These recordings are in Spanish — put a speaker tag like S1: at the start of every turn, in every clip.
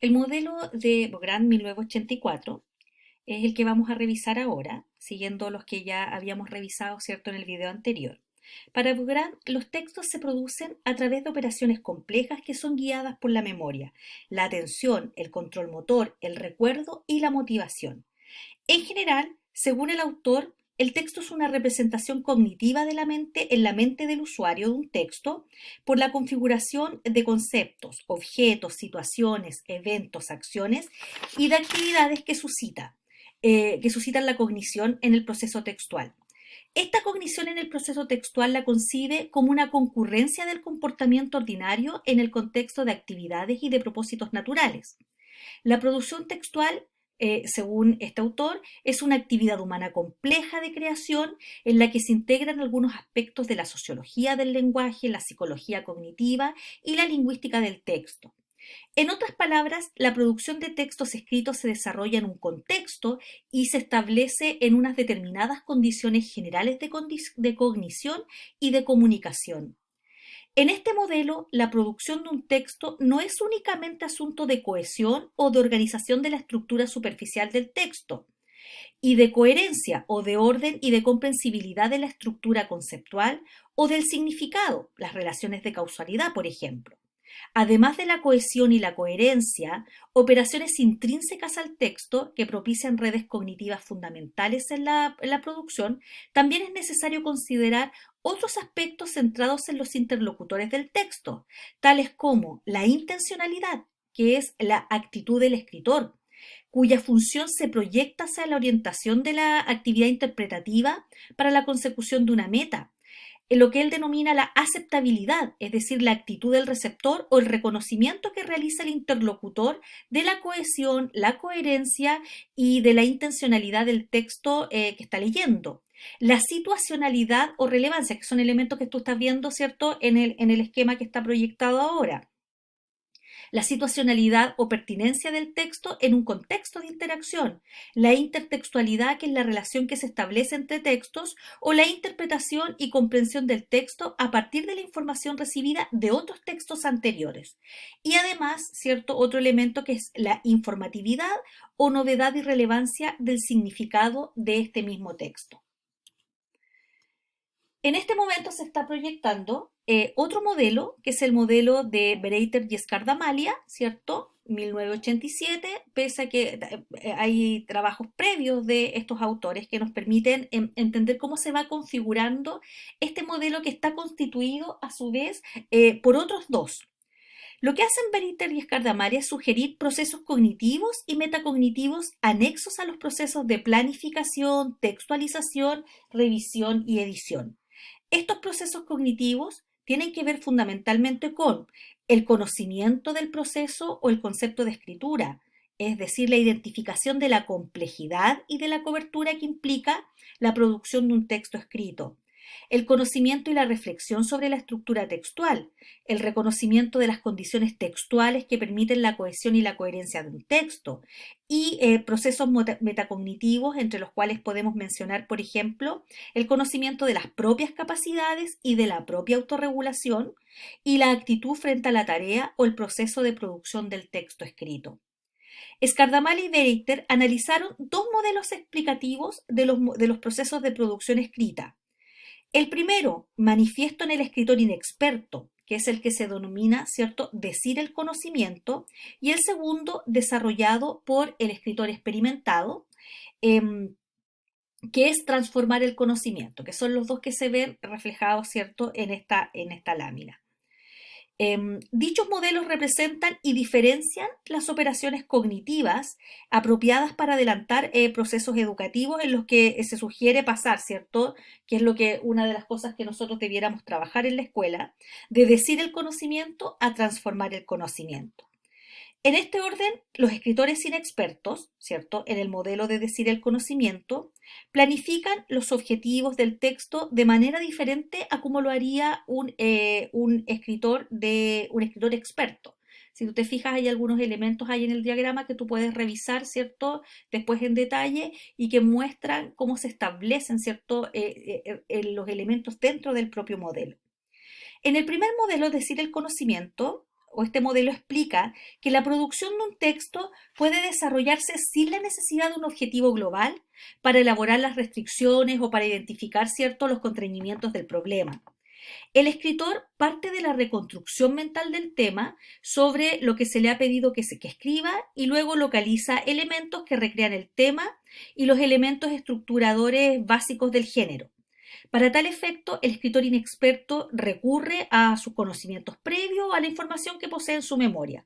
S1: El modelo de Bogrand 1984 es el que vamos a revisar ahora, siguiendo los que ya habíamos revisado, ¿cierto?, en el video anterior. Para Bogrand, los textos se producen a través de operaciones complejas que son guiadas por la memoria, la atención, el control motor, el recuerdo y la motivación. En general, según el autor, el texto es una representación cognitiva de la mente en la mente del usuario de un texto por la configuración de conceptos, objetos, situaciones, eventos, acciones y de actividades que suscitan la cognición en el proceso textual. Esta cognición en el proceso textual la concibe como una concurrencia del comportamiento ordinario en el contexto de actividades y de propósitos naturales. La producción textual, según este autor, es una actividad humana compleja de creación en la que se integran algunos aspectos de la sociología del lenguaje, la psicología cognitiva y la lingüística del texto. En otras palabras, la producción de textos escritos se desarrolla en un contexto y se establece en unas determinadas condiciones generales de cognición y de comunicación. En este modelo, la producción de un texto no es únicamente asunto de cohesión o de organización de la estructura superficial del texto, y de coherencia o de orden y de comprensibilidad de la estructura conceptual o del significado, las relaciones de causalidad, por ejemplo. Además de la cohesión y la coherencia, operaciones intrínsecas al texto que propician redes cognitivas fundamentales en la producción, también es necesario considerar otros aspectos centrados en los interlocutores del texto, tales como la intencionalidad, que es la actitud del escritor, cuya función se proyecta hacia la orientación de la actividad interpretativa para la consecución de una meta, en lo que él denomina la aceptabilidad, es decir, la actitud del receptor o el reconocimiento que realiza el interlocutor de la cohesión, la coherencia y de la intencionalidad del texto que está leyendo. La situacionalidad o relevancia, que son elementos que tú estás viendo, ¿cierto?, en el esquema que está proyectado ahora. La situacionalidad o pertinencia del texto en un contexto de interacción, la intertextualidad, que es la relación que se establece entre textos, o la interpretación y comprensión del texto a partir de la información recibida de otros textos anteriores. Y además, cierto, otro elemento que es la informatividad o novedad y relevancia del significado de este mismo texto. En este momento se está proyectando otro modelo, que es el modelo de Breiter y Scardamalia, ¿cierto? 1987, pese a que hay trabajos previos de estos autores que nos permiten entender cómo se va configurando este modelo que está constituido a su vez por otros dos. Lo que hacen Breiter y Scardamalia es sugerir procesos cognitivos y metacognitivos anexos a los procesos de planificación, textualización, revisión y edición. Estos procesos cognitivos tienen que ver fundamentalmente con el conocimiento del proceso o el concepto de escritura, es decir, la identificación de la complejidad y de la cobertura que implica la producción de un texto escrito, el conocimiento y la reflexión sobre la estructura textual, el reconocimiento de las condiciones textuales que permiten la cohesión y la coherencia de un texto, y procesos metacognitivos, entre los cuales podemos mencionar, por ejemplo, el conocimiento de las propias capacidades y de la propia autorregulación, y la actitud frente a la tarea o el proceso de producción del texto escrito. Scardamali y Breiter analizaron dos modelos explicativos de los procesos de producción escrita. El primero, manifiesto en el escritor inexperto, que es el que se denomina, ¿cierto?, decir el conocimiento, y el segundo, desarrollado por el escritor experimentado, que es transformar el conocimiento, que son los dos que se ven reflejados, ¿cierto?, en esta lámina. Dichos modelos representan y diferencian las operaciones cognitivas apropiadas para adelantar procesos educativos en los que se sugiere pasar, ¿cierto? Que es una de las cosas que nosotros debiéramos trabajar en la escuela, de decir el conocimiento a transformar el conocimiento. En este orden, los escritores inexpertos, ¿cierto?, en el modelo de decir el conocimiento, planifican los objetivos del texto de manera diferente a como lo haría un escritor experto. Si tú te fijas, hay algunos elementos ahí en el diagrama que tú puedes revisar, ¿cierto?, después en detalle, y que muestran cómo se establecen, ¿cierto?, los elementos dentro del propio modelo. En el primer modelo, es decir, el conocimiento, o este modelo explica que la producción de un texto puede desarrollarse sin la necesidad de un objetivo global para elaborar las restricciones o para identificar, ¿cierto?, los constreñimientos del problema. El escritor parte de la reconstrucción mental del tema sobre lo que se le ha pedido que escriba y luego localiza elementos que recrean el tema y los elementos estructuradores básicos del género. Para tal efecto, el escritor inexperto recurre a sus conocimientos previos o a la información que posee en su memoria.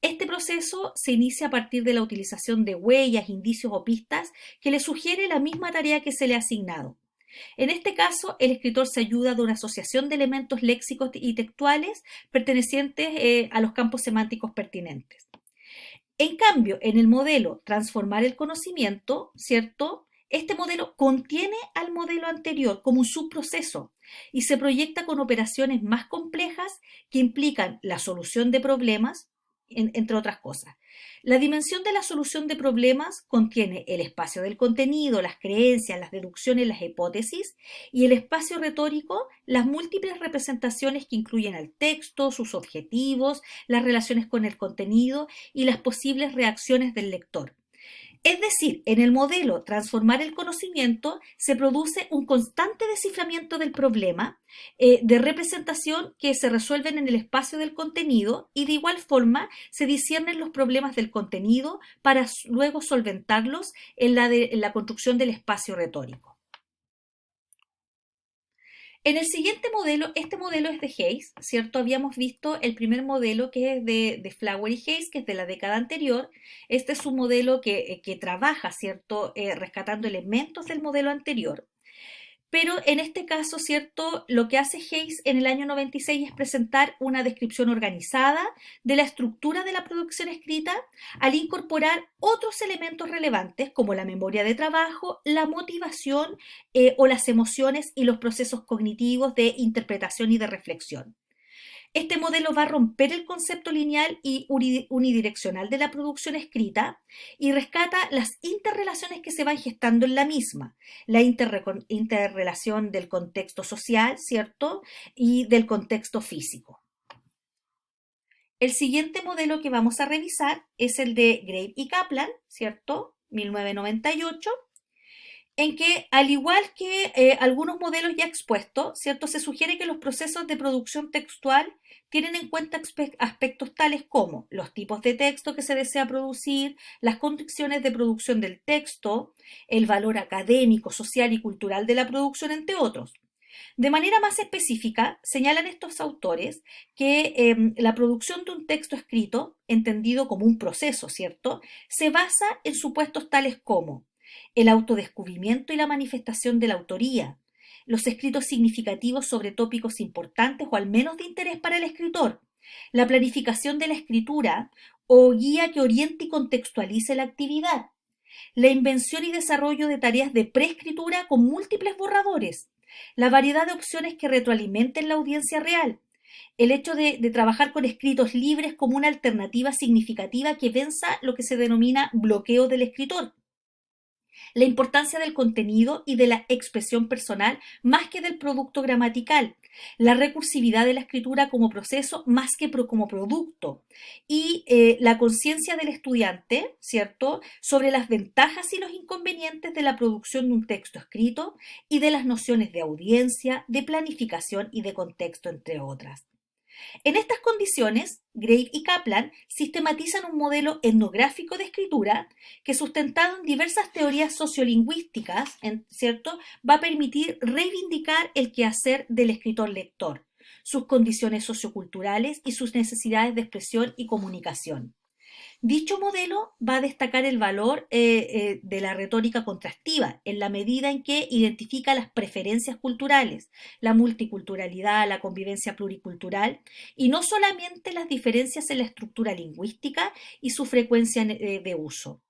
S1: Este proceso se inicia a partir de la utilización de huellas, indicios o pistas que le sugiere la misma tarea que se le ha asignado. En este caso, el escritor se ayuda de una asociación de elementos léxicos y textuales pertenecientes a los campos semánticos pertinentes. En cambio, en el modelo transformar el conocimiento, ¿cierto? Este modelo contiene al modelo anterior como un subproceso y se proyecta con operaciones más complejas que implican la solución de problemas, entre otras cosas. La dimensión de la solución de problemas contiene el espacio del contenido, las creencias, las deducciones, las hipótesis, y el espacio retórico, las múltiples representaciones que incluyen al texto, sus objetivos, las relaciones con el contenido y las posibles reacciones del lector. Es decir, en el modelo transformar el conocimiento se produce un constante desciframiento del problema de representación que se resuelven en el espacio del contenido y de igual forma se disciernen los problemas del contenido para luego solventarlos en la construcción del espacio retórico. En el siguiente modelo, este modelo es de Hayes, ¿cierto? Habíamos visto el primer modelo que es de Flower y Hayes, que es de la década anterior. Este es un modelo que trabaja, ¿cierto? Rescatando elementos del modelo anterior. Pero en este caso, ¿cierto? Lo que hace Hayes en el año 96 es presentar una descripción organizada de la estructura de la producción escrita al incorporar otros elementos relevantes como la memoria de trabajo, la motivación o las emociones y los procesos cognitivos de interpretación y de reflexión. Este modelo va a romper el concepto lineal y unidireccional de la producción escrita y rescata las interrelaciones que se van gestando en la misma, la interrelación del contexto social, ¿cierto? Y del contexto físico. El siguiente modelo que vamos a revisar es el de Graves y Kaplan, ¿cierto? 1998, en que, al igual que algunos modelos ya expuestos, ¿cierto? Se sugiere que los procesos de producción textual tienen en cuenta aspectos tales como los tipos de texto que se desea producir, las condiciones de producción del texto, el valor académico, social y cultural de la producción, entre otros. De manera más específica, señalan estos autores que la producción de un texto escrito, entendido como un proceso, ¿cierto?, se basa en supuestos tales como el autodescubrimiento y la manifestación de la autoría, los escritos significativos sobre tópicos importantes o al menos de interés para el escritor, la planificación de la escritura o guía que oriente y contextualice la actividad, la invención y desarrollo de tareas de preescritura con múltiples borradores, la variedad de opciones que retroalimenten la audiencia real, el hecho de trabajar con escritos libres como una alternativa significativa que venza lo que se denomina bloqueo del escritor, la importancia del contenido y de la expresión personal más que del producto gramatical, la recursividad de la escritura como proceso más que como producto y la conciencia del estudiante, ¿cierto?, sobre las ventajas y los inconvenientes de la producción de un texto escrito y de las nociones de audiencia, de planificación y de contexto, entre otras. En estas condiciones, Graves y Kaplan sistematizan un modelo etnográfico de escritura que, sustentado en diversas teorías sociolingüísticas, ¿cierto?, va a permitir reivindicar el quehacer del escritor-lector, sus condiciones socioculturales y sus necesidades de expresión y comunicación. Dicho modelo va a destacar el valor de la retórica contrastiva en la medida en que identifica las preferencias culturales, la multiculturalidad, la convivencia pluricultural y no solamente las diferencias en la estructura lingüística y su frecuencia de uso.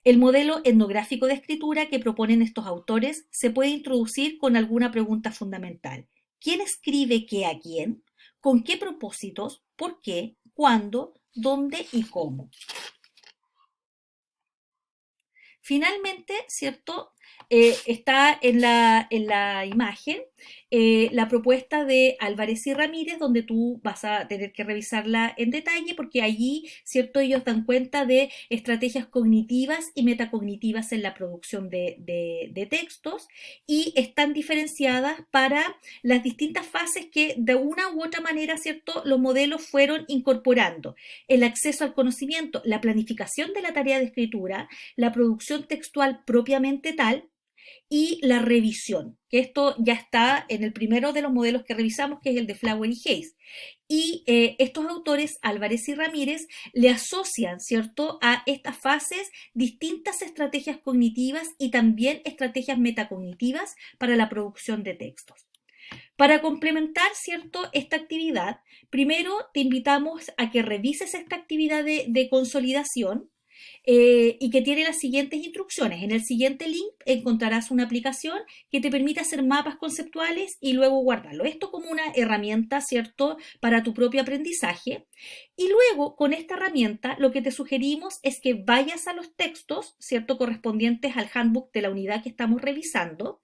S1: El modelo etnográfico de escritura que proponen estos autores se puede introducir con alguna pregunta fundamental. ¿Quién escribe qué a quién? ¿Con qué propósitos? ¿Por qué? ¿Cuándo? ¿Dónde y cómo? Finalmente, ¿cierto? está en la imagen la propuesta de Álvarez y Ramírez, donde tú vas a tener que revisarla en detalle, porque allí, ¿cierto? Ellos dan cuenta de estrategias cognitivas y metacognitivas en la producción de textos y están diferenciadas para las distintas fases que de una u otra manera, ¿cierto? Los modelos fueron incorporando. El acceso al conocimiento, la planificación de la tarea de escritura, la producción textual propiamente tal, y la revisión, que esto ya está en el primero de los modelos que revisamos, que es el de Flower y Hayes. Y estos autores, Álvarez y Ramírez, le asocian, ¿cierto?, a estas fases distintas estrategias cognitivas y también estrategias metacognitivas para la producción de textos. Para complementar, ¿cierto?, esta actividad, primero te invitamos a que revises esta actividad de consolidación y que tiene las siguientes instrucciones. En el siguiente link encontrarás una aplicación que te permite hacer mapas conceptuales y luego guardarlo. Esto como una herramienta, ¿cierto?, para tu propio aprendizaje. Y luego, con esta herramienta, lo que te sugerimos es que vayas a los textos, ¿cierto?, correspondientes al handbook de la unidad que estamos revisando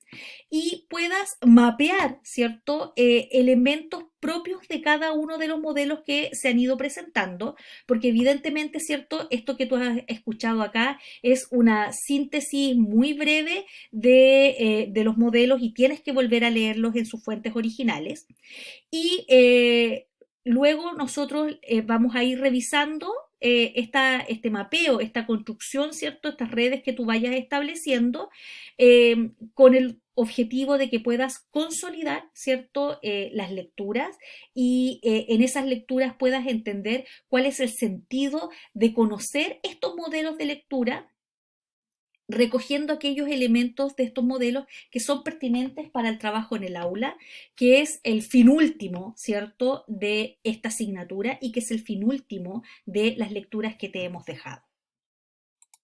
S1: y puedas mapear, ¿cierto?, elementos propios de cada uno de los modelos que se han ido presentando, porque evidentemente, ¿cierto?, esto que tú has escuchado acá es una síntesis muy breve de los modelos y tienes que volver a leerlos en sus fuentes originales. Y luego nosotros vamos a ir revisando este mapeo, esta construcción, ¿cierto? Estas redes que tú vayas estableciendo con el objetivo de que puedas consolidar, ¿cierto? Las lecturas y en esas lecturas puedas entender cuál es el sentido de conocer estos modelos de lectura, recogiendo aquellos elementos de estos modelos que son pertinentes para el trabajo en el aula, que es el fin último, ¿cierto?, de esta asignatura y que es el fin último de las lecturas que te hemos dejado.